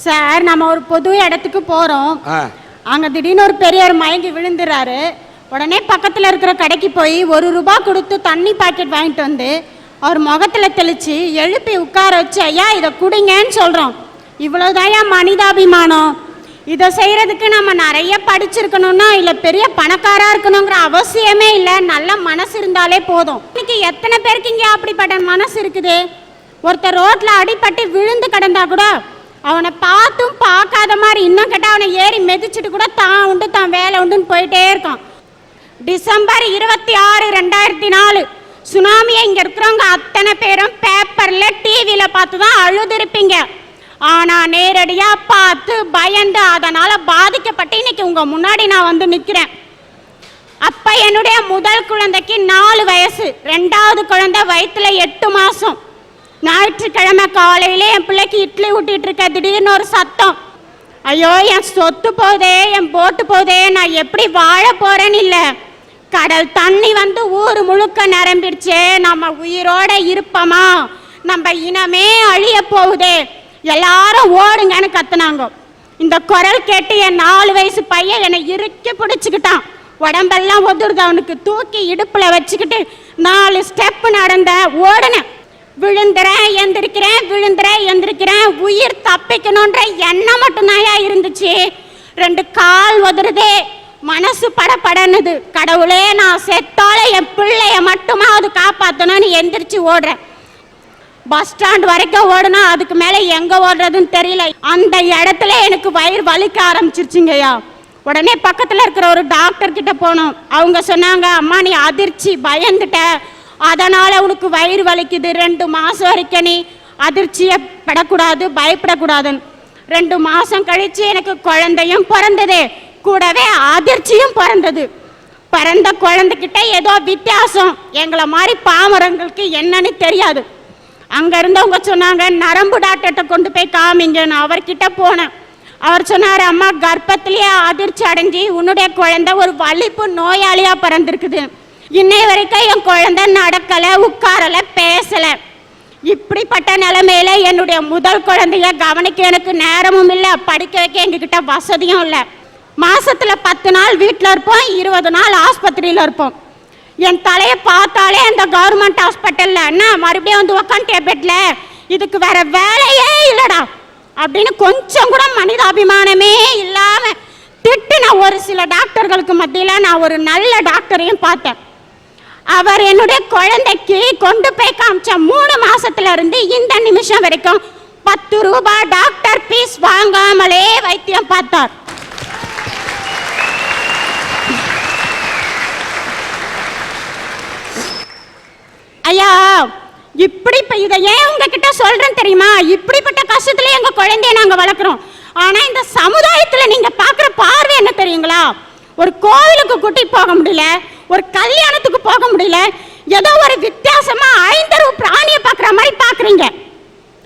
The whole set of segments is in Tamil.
சார், நம்ம ஒரு பொது இடத்துக்கு போறோம். அங்க திடீர்னு ஒரு பெரியவர் மயங்கி விழுந்துறாரு. உடனே பக்கத்துல இருக்கிற கடைக்கு போய் ₹1 கொடுத்து தண்ணி பாக்கெட் வாங்கிட்டு வந்து அவர் முகத்துல தெளிச்சு எழுப்பி உட்கார வச்சு, ஐயா இதை குடிங்கன்னு சொல்றோம். இவ்வளவுதான் மனிதாபிமானம். இதை செய்யறதுக்கு நம்ம நிறைய படிச்சிருக்கணும்னா இல்ல பெரிய பணக்காரா இருக்கணுங்கிற அவசியமே இல்லை. நல்ல மனசு இருந்தாலே போதும். இன்னைக்கு எத்தனை பேருக்கு இங்க அப்படிப்பட்ட மனசு இருக்குது? ஒருத்தர் ரோட்ல அடிபட்டு விழுந்து கிடந்தா கூட அவனை பார்த்தும் பார்க்காத மாதிரி, இன்னும் கேட்டால் அவனை ஏறி மிதிச்சுட்டு கூட தான் உண்டு தான் வேலை உண்டுன்னு போயிட்டே இருக்கான். டிசம்பர் 26, 2004 சுனாமியை இங்கே இருக்கிறவங்க அத்தனை பேரும் பேப்பரில் டிவியில் பார்த்து தான் அழுதுருப்பீங்க. ஆனால் நேரடியாக பார்த்து பயந்து அதனால் பாதிக்கப்பட்டு இன்னைக்கு உங்கள் முன்னாடி நான் வந்து நிற்கிறேன். அப்போ என்னுடைய முதல் குழந்தைக்கு 4 வயசு, 2வது குழந்தை வயிற்றுல 8 மாதம். ஞாயிற்றுக்கிழமை காலையிலே என் பிள்ளைக்கு இட்லி ஊட்டிட்டு இருக்க திடீர்னு ஒரு சத்தம். ஐயோ என் சொத்து போதே, என் போட்டு போதே, நான் எப்படி வாழ போறேன்னு இல்லை, கடல் தண்ணி வந்து ஊர் முழுக்க நிரம்பிடுச்சே, நம்ம உயிரோட இருப்போமா, நம்ம இனமே அழிய போகுதே, எல்லாரும் ஓடுங்கன்னு கத்துனாங்க. இந்த குரல் கேட்டு என் 4 வயசு பையன் என்னை இறுக்கி பிடிச்சிக்கிட்டான். உடம்பெல்லாம் ஒதுருது அவனுக்கு. தூக்கி இடுப்புல வச்சுக்கிட்டு 4 ஸ்டெப் நடந்த ஓடுனேன். விழுந்துறேன் எந்திரிக்கிறேன், விழுந்துறேன் எந்திரிக்கிறேன். உயிர் தப்பிக்கணுன்ற எண்ணம் மட்டும்தான் இருந்துச்சு. 2 கால் உதறுதே, மனசு படப்படனுது. கடவுளே, நான் செத்தால என் பிள்ளைய மட்டுமாவது காப்பாற்றணும்னு எந்திரிச்சு ஓடுறேன். பஸ் ஸ்டாண்ட் வரைக்கும் ஓடுனா அதுக்கு மேலே எங்கே ஓடுறதுன்னு தெரியல. அந்த இடத்துல எனக்கு வயிறு வலிக்க ஆரம்பிச்சிருச்சுங்கய்யா. உடனே பக்கத்தில் இருக்கிற ஒரு டாக்டர் கிட்ட போனோம். அவங்க சொன்னாங்க, அம்மா நீ அதிர்ச்சி பயந்துட்ட, அதனால் உனக்கு வயிறு வலிக்குது, 2 மாதம் வரைக்கும் நீ அதிர்ச்சியை படக்கூடாது, பயப்படக்கூடாதுன்னு. 2 மாதம் கழித்து எனக்கு குழந்தையும் பிறந்தது, கூடவே அதிர்ச்சியும் பிறந்தது. பிறந்த குழந்தைகிட்ட ஏதோ வித்தியாசம் எங்களை மாதிரி பாமரங்களுக்கு என்னன்னு தெரியாது. அங்கே இருந்தவங்க சொன்னாங்க, நரம்பு டாக்டர்கிட்ட கொண்டு போய் காமிங்கன்னு. அவர்கிட்ட போனேன். அவர் சொன்னார், அம்மா கர்ப்பத்திலேயே அதிர்ச்சி அடைஞ்சி உன்னுடைய குழந்தை ஒரு வலிப்பு நோயாளியாக பிறந்திருக்குது. இன்னைய வரைக்கும் என் குழந்தை நடக்கலை, உட்காரலை, பேசலை. இப்படிப்பட்ட நிலைமையில என்னுடைய முதல் குழந்தைய கவனிக்க எனக்கு நேரமும் இல்லை, படிக்க வைக்க எங்ககிட்ட வசதியும் இல்லை. மாசத்துல 10 நாள் வீட்டில் இருப்போம், 20 நாள் ஆஸ்பத்திரியில் இருப்போம். என் தலையை பார்த்தாலே அந்த கவர்மெண்ட் ஹாஸ்பிட்டல்ல என்ன மறுபடியும் வந்து உக்காந்து பெட்ல, இதுக்கு வேற வேலையே இல்லடா அப்படின்னு கொஞ்சம் கூட மனிதாபிமானமே இல்லாம திட்டுன ஒரு சில டாக்டர்களுக்கு மத்தியில நான் ஒரு நல்ல டாக்டரையும் பார்த்தேன். அவர் என்னுடைய குழந்தைக்கு கொண்டு போய் காமிச்ச 3 மாசத்துல இருந்து இந்த நிமிஷம் வரைக்கும் ₹10 டாக்டர் பீஸ் வாங்காமலே வைத்தியம் பார்த்தார். ஐயா, இப்படி இதை ஏன் உங்ககிட்ட சொல்றேன் தெரியுமா? இப்படிப்பட்ட கஷ்டத்துல எங்க குழந்தைய நாங்க வளர்க்குறோம். ஆனா இந்த சமுதாயத்துல நீங்க பாக்குற பார்வை என்ன தெரியுங்களா? ஒரு கோவிலுக்கு கூட்டி போக முடியல, ஒரு கல்யாணத்துக்கு போக முடியல, ஏதோ ஒரு வித்தியாசமா 5 பிராணியை பார்க்குற மாதிரி பார்க்குறீங்க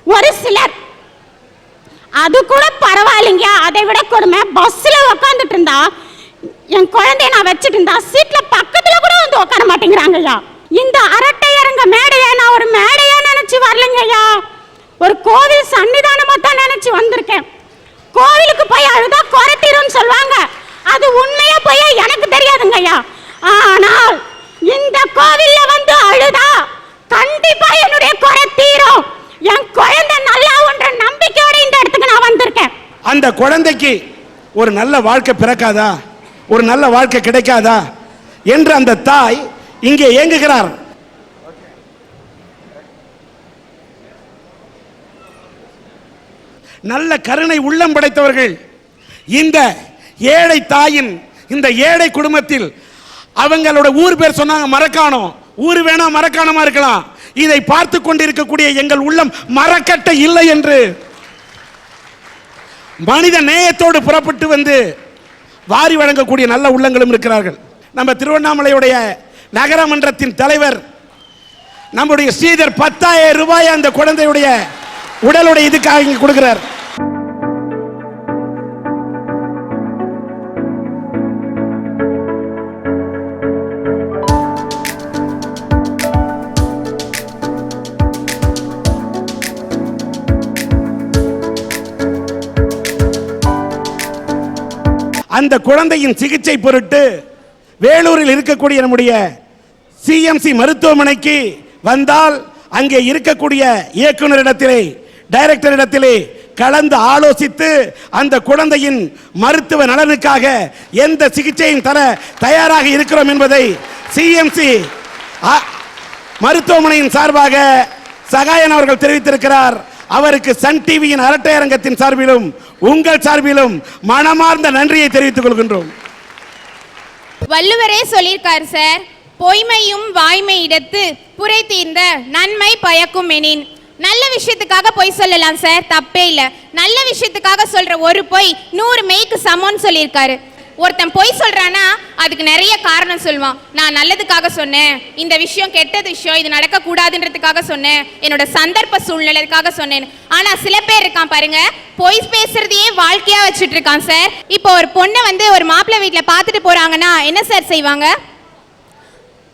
ஒரு சிலர். அது கூட பரவாயில்லைங்க. அதை விட கொடுமை, பஸ்ஸில் உட்காந்துட்டு இருந்தா என் குழந்தைய நான் வச்சுட்டு இருந்தா சீட்ல பக்கத்துல கூட வந்து உட்கார மாட்டேங்கிறாங்க ஐயா. இந்த அரட்டை அரங்க மேடையை நான் ஒரு மேடையா நினைச்சு வரலைங்க ஐயா, ஒரு கோவில் சன்னிதானமா தான் நினைச்சு வந்திருக்கேன். கோவிலுக்கு போய் அழுதா குறைத்தீரும் சொல்லுவாங்க, அது உண்மையா போய் எனக்கு தெரியாதுங்க ஐயா. ஆனால் இந்த கோவில்ல வந்து அழுதா கண்டிப்பா என்னுடைய குறை தீரும், என் குழந்தை நல்லா ஒன்ற நம்பிக்கையோட இந்த இடத்துக்கு நான் வந்திருக்கேன். அந்த குழந்தைக்கு ஒரு நல்ல வாழ்க்கை பிறக்காதா, ஒரு நல்ல வாழ்க்கை கிடைக்காதா என்று அந்த தாய் இங்கே ஏங்குகிறார். நல்ல கருணை உள்ளம் படைத்தவர்கள் இந்த ஏழை தாயின், இந்த ஏழை குடும்பத்தில் அவங்களோட ஊர் பேர் சொன்னாங்க மரக்காணம். ஊர் வேணா மரக்காணமா இருக்கலாம், இதை பார்த்து கொண்டிருக்கக்கூடிய எங்கள் உள்ளம் மரக்கட்டை இல்லை என்று மனித நேயத்தோடு புறப்பட்டு வந்து வாரி வழங்கக்கூடிய நல்ல உள்ளங்களும் இருக்கிறார்கள். நம்ம திருவண்ணாமலையுடைய நகரமன்றத்தின் தலைவர் நம்முடைய ஸ்ரீதர் ₹10,000 அந்த குழந்தையுடைய உடலுடைய இதுக்காக இங்க கொடுக்கிறார். அந்த குழந்தையின் சிகிச்சை பொருட்டு வேலூரில் இருக்கக்கூடிய நம்முடைய சிஎம்சி மருத்துவமனைக்கு வந்தால் அங்கே இருக்கக்கூடிய இயக்குநரிடத்திலே, டைரக்டரிடத்திலே கலந்து ஆலோசித்து அந்த குழந்தையின் மருத்துவ நலனுக்காக எந்த சிகிச்சையும் தர தயாராக இருக்கிறோம் என்பதை சிஎம்சி மருத்துவமனையின் சார்பாக சகாயன் அவர்கள் தெரிவித்திருக்கிறார். அவருக்கு சன் டிவியின் அரட்டை அரங்கத்தின் சார்பிலும் உங்கள் சார்பிலும் மனமார்ந்த நன்றியை தெரிவித்துக் கொள்கின்றோம். வள்ளுவரே சொல்லியிருக்காரு சார், பொய்மையும் வாய்மை இடத்து புரை தீர்ந்த நன்மை பயக்கும் எனின். நல்ல விஷயத்துக்காக பொய் சொல்லலாம் சார், தப்பே இல்லை. நல்ல விஷயத்துக்காக சொல்ற ஒரு பொய் 100 மெய்க்கு சமம்னு சொல்லியிருக்காரு. ஒருத்தன் பொய் சொல்றானா அதுக்கு நிறைய காரணம் சொல்லுவான். நான் நல்லதுக்காக சொன்னேன், இந்த விஷயம் கெட்டது விஷயம், இது நடக்க கூடாதுன்றதுக்காக சொன்னேன், என்னோட சந்தர்ப்ப சூழ்நிலைக்காக சொன்னேன். ஆனா சில பேர் இருக்கான் பாருங்க, பொய் பேசுறதையே வாழ்க்கையா வச்சுட்டு இருக்கான் சார். இப்போ ஒரு பொண்ணை ஒரு மாப்பிள்ளை வீட்டுல பாத்துட்டு போறாங்கன்னா என்ன சார் செய்வாங்க?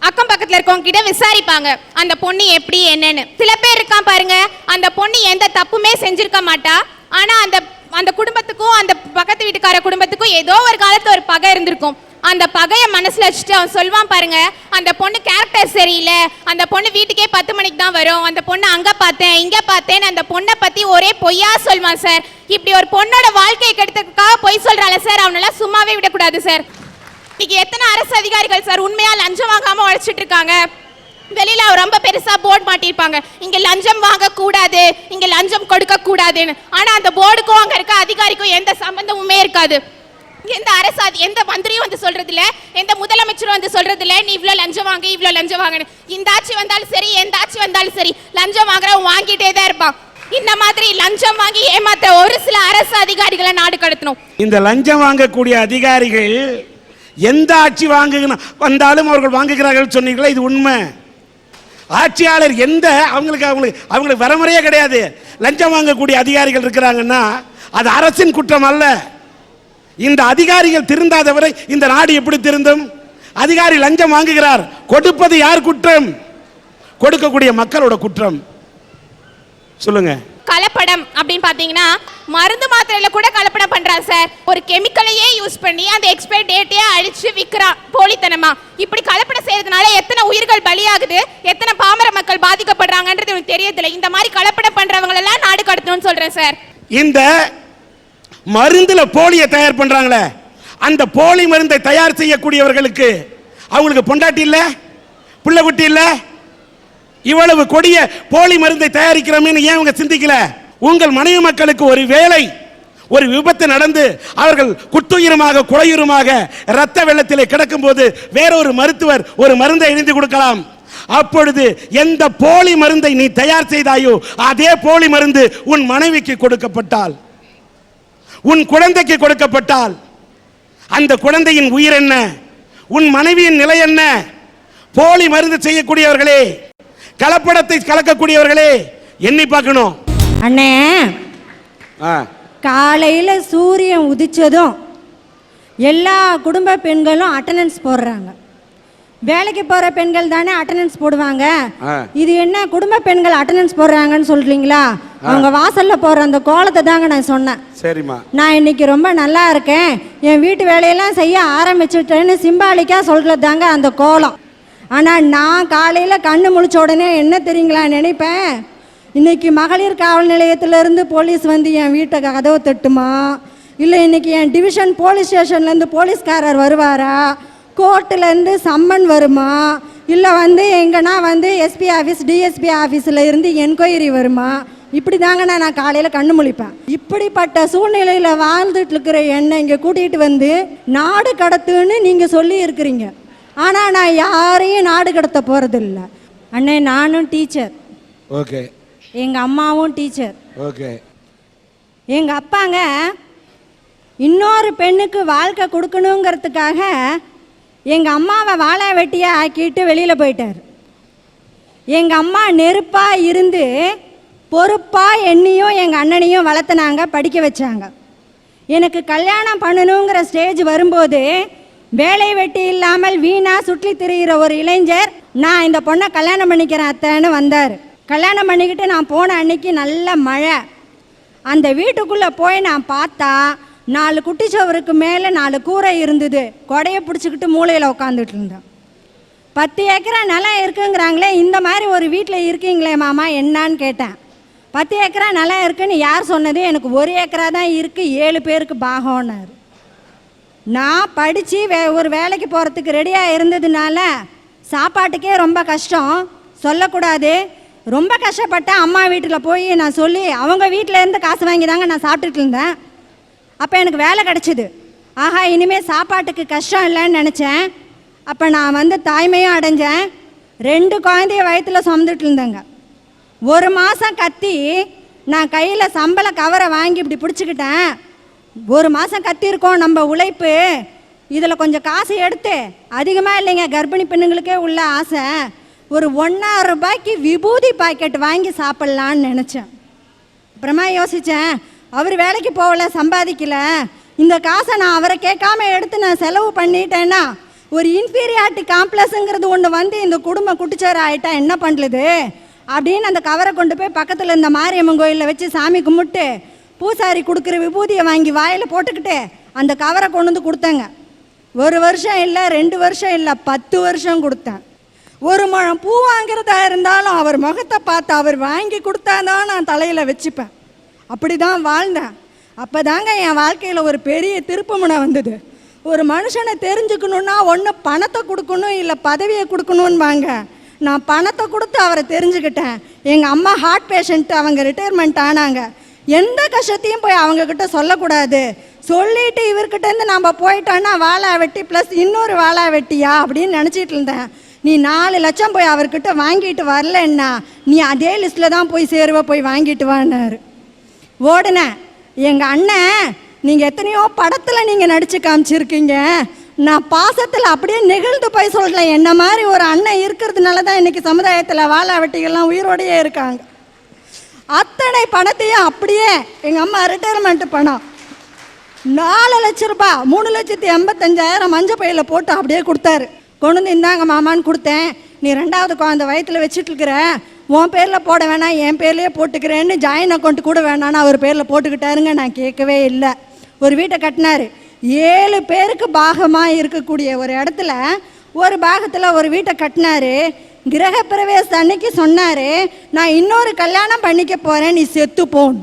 அக்கம் பக்கத்துல இருக்கவங்க கிட்ட விசாரிப்பாங்க அந்த பொண்ணு எப்படி என்னன்னு. சில பேர் இருக்கான் பாருங்க, அந்த பொண்ணு எந்த தப்புமே செஞ்சிருக்க மாட்டா, ஆனா அந்த குடும்பத்துக்கும் அந்த பக்கத்து வீட்டுக்கார குடும்பத்துக்கும் ஏதோ ஒரு காலத்துல ஒரு பகை இருந்திருக்கும். அந்த பகையை மனசுல வச்சுட்டு அவன் சொல்வான் பாருங்க, அந்த பொண்ணு கேரக்டர் சரியில்லை, அந்த பொண்ணு வீட்டுக்கே 10 மணிக்கு தான் வரும், அந்த பொண்ணு அங்க பார்த்தேன் இங்க பார்த்தேன்னு அந்த பொண்ணை பத்தி ஒரே பொய்யா சொல்வான் சார். இப்படி ஒரு பொண்ணோட வாழ்க்கையை கெடுத்ததுக்காக பொய் சொல்றால சார், அவனெல்லாம் சும்மாவே விடக்கூடாது சார். இன்னைக்கு எத்தனை அரசு அதிகாரிகள் சார் உண்மையா லஞ்சம் வாங்காம உழைச்சிட்டு இருக்காங்க. வெளியில ரொம்ப பெருசா போர்டு மாட்டிருப்பாங்க, இங்க லஞ்சம் வாங்க கூடாது, இங்க லஞ்சம் கொடுக்க கூடாதுன்னு. ஆனா அந்த போர்டுக்கும் அங்க இருக்க அதிகாரிக்கும் எந்த சம்பந்தமுமே இருக்காது. எந்த அரசு எந்த மந்திரியும் சொல்றது இல்ல, எந்த முதலமைச்சரும் சொல்றது இல்ல, நீ இவ்வளவு லஞ்சம் வாங்க இவ்வளவு லஞ்சம் வாங்கன்னு. இந்த ஆட்சி வந்தாலும் சரி எந்த ஆட்சி வந்தாலும் சரி லஞ்சம் வாங்குறவன் வாங்கிட்டே தான் இருப்பான். இந்த மாதிரி லஞ்சம் வாங்கி ஏமாத்த ஒரு சில அரசு அதிகாரிகளை நாடு கடத்தணும். இந்த லஞ்சம் வாங்கக்கூடிய அதிகாரிகள் எந்த ஆட்சி வந்தாலும் அவர்கள் வாங்குகிறார்கள் சொன்னீங்களா, இது உண்மை. ஆட்சியாளர் எந்த அவங்களுக்கு வரமுறையே கிடையாது. லஞ்சம் வாங்கக்கூடிய அதிகாரிகள் இருக்கிறாங்கன்னா அது அரசின் குற்றம் அல்ல. இந்த அதிகாரிகள் திருந்தாதவரை இந்த நாடு எப்படி திருந்தும்? அதிகாரி லஞ்சம் வாங்குகிறார், கொடுப்பது யார் குற்றம்? கொடுக்கக்கூடிய மக்களோட குற்றம். சொல்லுங்க. கலப்படம் அப்படின்னு பாத்தீங்கன்னா மருந்து மாத்திரையில கூட கலப்படம் பண்றான் சார். ஒரு கெமிக்கலையே யூஸ் பண்ணி அந்த எக்ஸ்பைரி டேட்டையே அழிச்சு விற்கிறான் போலித்தனமா. இப்படி கலப்படம் செய்யறதுனால எத்தனை உயிர்கள் பலியாகுது, எத்தனை பாமர மக்கள் பாதிக்கப்படுறாங்கன்றது எனக்கு தெரியதில்லை. இந்த மாதிரி கலப்படம் பண்றவங்க எல்லாம் நாடு கடத்தணும்னு சொல்றேன் சார். இந்த மருந்துல போலியை தயார் பண்றாங்களே, அந்த போலி மருந்தை தயார் செய்யக்கூடியவர்களுக்கு அவங்களுக்கு பொண்டாட்டி இல்ல, புள்ள குட்டி இல்ல, இவ்வளவு கொடிய போலி மருந்தை தயாரிக்கிறோமே ஏன் உங்க சிந்திக்கல? உங்கள் மனைவி மக்களுக்கு ஒரு வேளை ஒரு விபத்து நடந்து அவர்கள் குத்துயிருமாக குறையுருமாக இரத்த வெள்ளத்திலே கிடக்கும் போது வேறொரு மருத்துவர் ஒரு மருந்தை எழுதி கொடுக்கலாம். அப்பொழுது எந்த போலி மருந்தை நீ தயார் செய்தாயோ அதே போலி மருந்து உன் மனைவிக்கு கொடுக்கப்பட்டால், உன் குழந்தைக்கு கொடுக்கப்பட்டால் அந்த குழந்தையின் உயிர் என்ன? உன் மனைவியின் நிலை என்ன? போலி மருந்து செய்யக்கூடியவர்களே, கலப்படத்தை கலக்கக்கூடியவர்களே எண்ணி பார்க்கணும். அண்ணே, காலையில் சூரியன் உதிச்சதும் எல்லா குடும்ப பெண்களும் அட்டெண்டன்ஸ் போடுறாங்க. வேலைக்கு போகிற பெண்கள் தானே அட்டெண்டன்ஸ் போடுவாங்க. இது என்ன குடும்ப பெண்கள் அட்டெண்டன்ஸ் போடுறாங்கன்னு சொல்றீங்களா? அவங்க வாசல்ல போடுற அந்த கோலத்தை தாங்க நான் சொன்னேன். சரிம்மா, நான் இன்னைக்கு ரொம்ப நல்லா இருக்கேன், என் வீட்டு வேலையெல்லாம் செய்ய ஆரம்பிச்சுட்டேன்னு சிம்பாலிக்காக சொல்கிறது தாங்க அந்த கோலம். ஆனால் நான் காலையில் கண்ணு முழிச்ச உடனே என்ன தெரியுங்களா நினைப்பேன், இன்னைக்கு மகளிர் காவல் நிலையத்திலேருந்து போலீஸ் என் வீட்டை கதவை தட்டுமா, இல்லை இன்னைக்கு என் டிவிஷன் போலீஸ் ஸ்டேஷன்லேருந்து போலீஸ்காரர் வருவாரா, கோர்ட்டுலேருந்து சம்மன் வருமா, இல்லை எங்கன்னா எஸ்பி ஆஃபீஸ் டிஎஸ்பி ஆஃபீஸில் இருந்து என்கொயரி வருமா. இப்படி தாங்க நான் காலையில் கண்ணு முழிப்பேன். இப்படிப்பட்ட சூழ்நிலையில் வாழ்ந்துட்டு இருக்கிற என்னை இங்கே கூட்டிகிட்டு நாடு கடத்துன்னு நீங்கள் சொல்லி இருக்கிறீங்க. ஆனால் நான் யாரையும் நாடு கடத்த போகிறதில்ல. அண்ணே, நானும் டீச்சர், ஓகே, எங்கள் அம்மாவும் டீச்சர், ஓகே. எங்கள் அப்பாங்க இன்னொரு பெண்ணுக்கு வாழ்க்கை கொடுக்கணுங்கிறதுக்காக எங்கள் அம்மாவை வாழை வெட்டியாக ஆக்கிட்டு வெளியில் போயிட்டார். எங்கள் அம்மா நெருப்பாக இருந்து பொறுப்பாக என்னையும் எங்கள் அண்ணனையும் வளர்த்துனாங்க, படிக்க வச்சாங்க. எனக்கு கல்யாணம் பண்ணணுங்கிற ஸ்டேஜ் வரும்போது வேலை வெட்டி இல்லாமல் வீணாக சுற்றி திரிகிற ஒரு இளைஞர், நான் இந்த பொண்ணை கல்யாணம் பண்ணிக்கிறேன் அத்தைன்னு வந்தார். கல்யாணம் பண்ணிக்கிட்டு நான் போன அன்னைக்கு நல்ல மழை. அந்த வீட்டுக்குள்ளே போய் நான் பார்த்தா 4 குட்டிச்சவருக்கு மேலே 4 கூரை இருந்தது. கொடையை பிடிச்சிக்கிட்டு மூளையில் உட்காந்துட்டு இருந்தேன். 10 ஏக்கரா நிலம் இருக்குங்கிறாங்களே, இந்த மாதிரி ஒரு வீட்டில் இருக்கீங்களே மாமா என்னான்னு கேட்டேன். 10 ஏக்கரா நிலம் இருக்குன்னு யார் சொன்னது? எனக்கு 1 ஏக்கரா தான் இருக்குது, 7 பேருக்கு பாகம்னாரு. நான் படித்து ஒரு வேலைக்கு போகிறதுக்கு ரெடியாக இருந்ததுனால சாப்பாட்டுக்கே ரொம்ப கஷ்டம், சொல்லக்கூடாது. ரொம்ப கஷ்டப்பட்டேன். அம்மா வீட்டில் போய் நான் சொல்லி அவங்க வீட்டில் இருந்து காசு வாங்கி தாங்க நான் சாப்பிட்டுட்டு இருந்தேன். அப்போ எனக்கு வேலை கிடச்சிது. ஆஹா, இனிமேல் சாப்பாட்டுக்கு கஷ்டம் இல்லைன்னு நினச்சேன். அப்போ நான் வந்து தாய்மையும் அடைஞ்சேன். 2 குழந்தைய வயிற்றில் சுமந்துட்டு இருந்தேங்க. 1 மாதம் கத்தி நான் கையில் சம்பள கவரை வாங்கி இப்படி பிடிச்சிக்கிட்டேன். 1 மாதம் கத்தியிருக்கோம் நம்ம உழைப்பு, இதில் கொஞ்சம் காசு எடுத்து, அதிகமாக இல்லைங்க, கர்ப்பிணி பெண்ணுங்களுக்கே உள்ள ஆசை, ஒரு 1,000 ரூபாய்க்கு விபூதி பாக்கெட் வாங்கி சாப்பிட்லான்னு நினச்சேன். அப்புறமா யோசித்தேன், அவர் வேலைக்கு போகல, சம்பாதிக்கல, இந்த காசை நான் அவரை கேட்காம எடுத்து நான் செலவு பண்ணிட்டேன்னா ஒரு இன்ஃபீரியாரிட்டி காம்ப்ளெக்ஸுங்கிறது ஒன்று வந்து இந்த குடும்பம் குட்டிச்சேர ஆகிட்டா என்ன பண்ணுறது அப்படின்னு அந்த கவரை கொண்டு போய் பக்கத்தில் இந்த மாரியம்மன் கோயிலில் வச்சு சாமி கும்பிட்டு பூசாரி கொடுக்குற விபூதியை வாங்கி வாயில் போட்டுக்கிட்டு அந்த கவரை கொண்டு வந்து கொடுத்தேங்க. 1 வருஷம் இல்லை, 2 வருஷம் இல்லை, 10 வருஷம் கொடுத்தேன். 1 முழம் பூ வாங்கிறதா இருந்தாலும் அவர் முகத்தை பார்த்து அவர் வாங்கி கொடுத்தாதான் நான் தலையில் வச்சுப்பேன். அப்படி தான் வாழ்ந்தேன். அப்போ தாங்க என் வாழ்க்கையில் ஒரு பெரிய திருப்புமுனை வந்தது. ஒரு மனுஷனை தெரிஞ்சுக்கணுன்னா ஒன்று பணத்தை கொடுக்கணும், இல்லை பதவியை கொடுக்கணும்பாங்க. நான் பணத்தை கொடுத்து அவரை தெரிஞ்சுக்கிட்டேன். எங்கள் அம்மா ஹார்ட் பேஷண்ட்டு, அவங்க ரிட்டையர்மெண்ட் ஆனாங்க. எந்த கஷ்டத்தையும் போய் அவங்கக்கிட்ட சொல்லக்கூடாது, சொல்லிட்டு இவர்கிட்டேருந்து நம்ம போயிட்டோன்னா வாழா வெட்டி ப்ளஸ் இன்னொரு வாழா வெட்டியா அப்படின்னு நினச்சிட்டு இருந்தேன். நீ 4 லட்சம் போய் அவர்கிட்ட வாங்கிட்டு வரலன்னா நீ அதே லிஸ்ட்டில் தான் போய் சேருவ, போய் வாங்கிட்டு வான்னாரு. ஓடுனேன். எங்கள் அண்ணன், நீங்கள் எத்தனையோ படத்தில் நீங்கள் நடித்து காமிச்சிருக்கீங்க, நான் பாசத்தில் அப்படியே நெகிழ்ந்து போய் சொல்கிறேன், என்ன மாதிரி ஒரு அண்ணன் இருக்கிறதுனால தான் இன்றைக்கி சமுதாயத்தில் வாழா வெட்டிகள்லாம் உயிரோடையே இருக்காங்க. அத்தனை பணத்தையும் அப்படியே எங்கள் அம்மா ரிட்டையர்மெண்ட் பணம் 4 லட்ச ரூபாய் 3,85,000 மஞ்சள் பையில் போட்டு அப்படியே கொடுத்தாரு. கொண்டு வந்து இந்தாங்க மாமான்னு கொடுத்தேன். நீ 2வது குழந்தை வயிற்றில் வச்சுட்டு இருக்கிற, உன் பேரில் போட வேணாம், என் பேர்லேயே போட்டுக்கிறேன்னு ஜாயின் அக்கௌண்ட் கூட வேணான்னு அவர் பேரில் போட்டுக்கிட்டாருங்க. நான் கேட்கவே இல்லை. ஒரு வீட்டை கட்டினார். 7 பேருக்கு பாகமாக இருக்கக்கூடிய ஒரு இடத்துல ஒரு பாகத்தில் ஒரு வீட்டை கட்டினார். கிரகப்பிரவேச அன்னைக்கு சொன்னார், நான் இன்னொரு கல்யாணம் பண்ணிக்க போகிறேன், நீ செத்து போன்,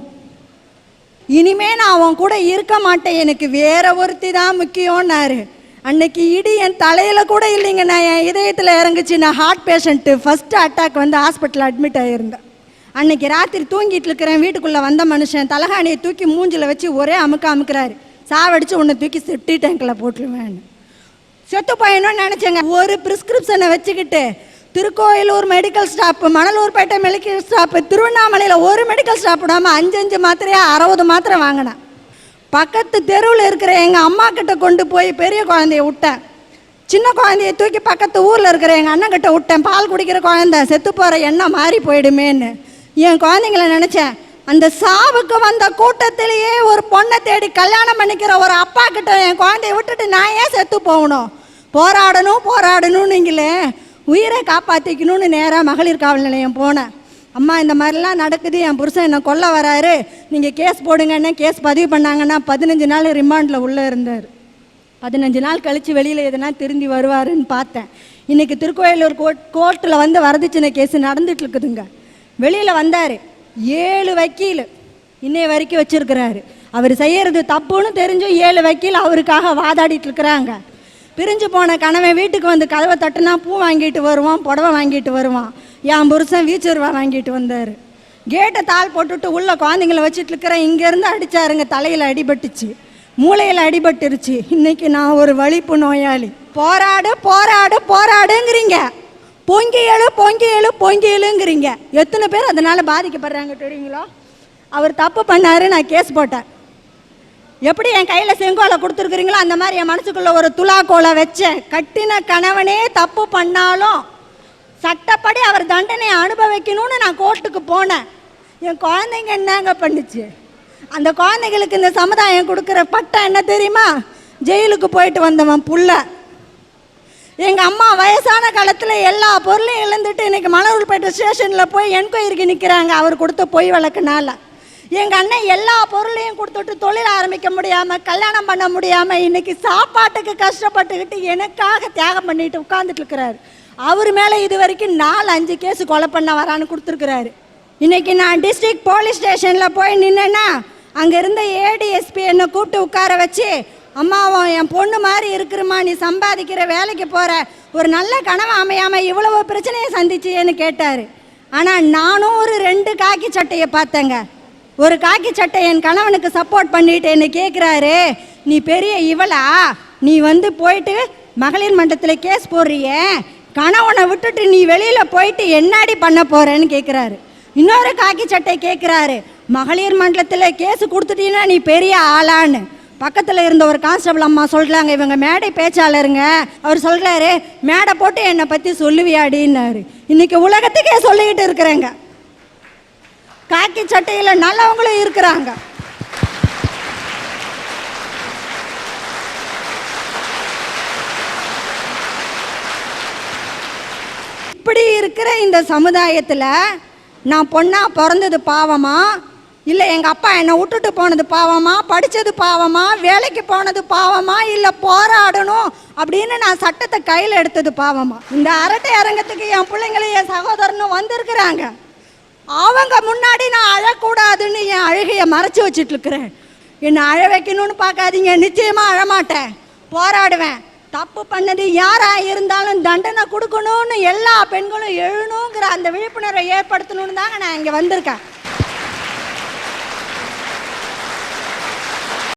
இனிமே நான் அவன் கூட இருக்க மாட்டேன், எனக்கு வேற ஒருத்தி தான் முக்கியம்னாரு. அன்னைக்கு இடி என் தலையில் கூட இல்லைங்க, நான் என் இதயத்தில் இறங்குச்சு. நான் ஹார்ட் பேஷண்ட்டு, ஃபஸ்ட்டு அட்டாக் வந்து ஹாஸ்பிட்டல் அட்மிட் ஆகியிருந்தேன். அன்னைக்கு ராத்திரி தூங்கிட்டு இருக்கிறேன். வீட்டுக்குள்ளே வந்த மனுஷன் தலைகாணியை தூக்கி மூஞ்சில் வச்சு ஒரே அமுக்குறாரு. சாவடிச்சு உன்னை தூக்கி செப்டி டேங்கில் போட்டுருவேன்னு. செத்து போயணும்னு நினச்சேங்க. ஒரு ப்ரிஸ்கிரிப்ஷனை வச்சுக்கிட்டு Tirukkoyilur medical stop, Manalurpettai medical stop, திருவண்ணாமலையில் ஒரு மெடிக்கல் ஸ்டாப் விடாமல் 5 மாத்திரையாக 60 மாத்திரை வாங்கினேன். பக்கத்து தெருவில் இருக்கிற எங்கள் அம்மா கிட்ட கொண்டு போய் பெரிய குழந்தைய விட்டேன். சின்ன குழந்தைய தூக்கி பக்கத்து ஊரில் இருக்கிற எங்கள் அண்ணன் கிட்ட விட்டேன். பால் குடிக்கிற குழந்தை செத்து போகிற எண்ணம் மாறி போயிடுமேன்னு என் குழந்தைங்கள நினச்சேன். அந்த சாவுக்கு வந்த கூட்டத்திலேயே ஒரு பொண்ணை தேடி கல்யாணம் பண்ணிக்கிற ஒரு அப்பா கிட்ட என் குழந்தைய விட்டுட்டு நான் ஏன் செத்து போகணும்? போராடணும்னீங்களே, உயிரை காப்பாற்றிக்கணும்னு நேராக மகளிர் காவல் நிலையம் போனேன். அம்மா இந்த மாதிரிலாம் நடக்குது, என் புருஷன் என்னை கொல்ல வராரு, நீங்கள் கேஸ் போடுங்கன்னு கேஸ் பதிவு பண்ணாங்கன்னா 15 நாள் ரிமாண்டில் உள்ளே இருந்தார். 15 நாள் கழித்து வெளியில் எதனா திரும்பி வருவாருன்னு பார்த்தேன். இன்றைக்கி திருக்கோயிலூர் கோர்ட்டில் வந்து வரதட்சணை கேஸ் நடந்துட்டு இருக்குதுங்க. வெளியில் வந்தார். 7 வக்கீல் இன்னைய வரைக்கும் வச்சுருக்கிறாரு. அவர் செய்கிறது தப்புன்னு தெரிஞ்சும் 7 வக்கீல் அவருக்காக வாதாடிட்டு இருக்கிறாங்க. பிரிஞ்சு போன கணவன் வீட்டுக்கு வந்து கதவை தட்டுனா பூ வாங்கிட்டு வருவான், புடவை வாங்கிட்டு வருவான். என் புருஷன் வீச்சருவா வாங்கிட்டு வந்தார். கேட்டை தாள் போட்டுட்டு உள்ள குழந்தைங்களை வச்சுட்டு இருக்கிறேன். இங்கேருந்து அடித்தாருங்க, தலையில் அடிபட்டுச்சு, மூளையில் அடிபட்டுருச்சு. இன்றைக்கி நான் ஒரு வலிப்பு நோயாளி. போராடுங்கிறீங்க, பொங்கி எழுங்கிறீங்க. எத்தனை பேர் அதனால் பாதிக்கப்படுறாங்க தெரியுங்களோ? அவர் தப்பு பண்ணார், நான் கேஸ் போட்டேன். எப்படி என் கையில் செங்கோலை கொடுத்துருக்குறீங்களோ அந்த மாதிரி என் மனசுக்குள்ளே ஒரு துலாக்கோலை வச்சேன். கட்டின கணவனே தப்பு பண்ணாலும் சட்டப்படி அவர் தண்டனையை அனுபவிக்கணும்னு நான் கோர்ட்டுக்கு போனேன். என் குழந்தைங்க என்னங்க பண்ணுச்சு? அந்த குழந்தைங்களுக்கு இந்த சமுதாயம் கொடுக்குற பட்டம் என்ன தெரியுமா? ஜெயிலுக்கு போயிட்டு வந்தவன் புள்ள. எங்கள் அம்மா வயசான காலத்தில் எல்லா பொருளையும் இழந்துட்டு இன்றைக்கி மணலூர்பேட்டை ஸ்டேஷனில் போய் என்கொயரிக்கு நிற்கிறாங்க அவர் கொடுத்த பொய் வழக்குனால. எங்கள் அண்ணன் எல்லா பொருளையும் கொடுத்துட்டு தொழில் ஆரம்பிக்க முடியாமல் கல்யாணம் பண்ண முடியாமல் இன்னைக்கு சாப்பாட்டுக்கு கஷ்டப்பட்டுக்கிட்டு எனக்காக தியாகம் பண்ணிட்டு உட்காந்துட்டு இருக்கிறாரு. அவர் மேலே இது வரைக்கும் 4-5 கேஸ் கொலை பண்ண வரான்னு கொடுத்துருக்குறாரு. இன்னைக்கு நான் டிஸ்ட்ரிக்ட் போலீஸ் ஸ்டேஷனில் போய் நின்னேன்னா அங்கே இருந்த ஏடிஎஸ்பி என்னை கூப்பிட்டு உட்கார வச்சு, அம்மாவும் என் பொண்ணு மாதிரி இருக்கிறமா, நீ சம்பாதிக்கிற வேலைக்கு போகிற, ஒரு நல்ல கனவு அமையாமல் இவ்வளவு பிரச்சனையை சந்திச்சியேன்னு கேட்டார். ஆனால் நானும் ஒரு 2 காக்கி சட்டையை பார்த்தேங்க. ஒரு காக்கி சட்டை என் கணவனுக்கு சப்போர்ட் பண்ணிட்டு என்ன கேட்குறாரு, நீ பெரிய இவளா, நீ போயிட்டு மகளிர் மன்றத்தில் கேஸ் போடுறியே, கணவனை விட்டுட்டு நீ வெளியில் போயிட்டு என்னாடி பண்ண போகிறேன்னு கேட்குறாரு. இன்னொரு காக்கி சட்டை கேட்குறாரு, மகளிர் மன்றத்தில் கேஸ் கொடுத்துட்டீங்கன்னா நீ பெரிய ஆளான்னு. பக்கத்தில் இருந்த ஒரு கான்ஸ்டபிள் அம்மா சொல்கிறாங்க, இவங்க மேடை பேச்சாளருங்க, அவர் சொல்கிறாரு, மேடை போட்டு என்னை பற்றி சொல்லுவியாடின்னாரு. இன்னைக்கு உலகத்துக்கே சொல்லிக்கிட்டு இருக்கிறேங்க. காக்கி சட்டையில் நல்லவங்களும் இருக்கிறாங்க. இப்படி இருக்கிற இந்த சமுதாயத்தில் நான் பொண்ணா பிறந்தது பாவமா, இல்லை எங்கள் அப்பா என்னை விட்டுட்டு போனது பாவமா, படித்தது பாவமா, வேலைக்கு போனது பாவமா, இல்லை போராடணும் அப்படின்னு நான் சட்டத்தை கையில் எடுத்தது பாவமா? இந்த அரட்டை அரங்கத்துக்கு என் பிள்ளைங்களும் என் சகோதரனும் வந்திருக்கிறாங்க. அவங்க முன்னாடி நான் அழக்கூடாதுன்னு என் அழுகையை மறைச்சி வச்சுட்டு இருக்கிறேன். என்னை அழ வைக்கணும்னு பார்க்காதீங்க, நிச்சயமாக அழமாட்டேன், போராடுவேன். தப்பு பண்ணது யாராக இருந்தாலும் தண்டனை கொடுக்கணும்னு எல்லா பெண்களும் எழுணுங்கிற அந்த விழிப்புணர்வை ஏற்படுத்தணும்னு தாங்க நான் இங்கே வந்திருக்கேன்.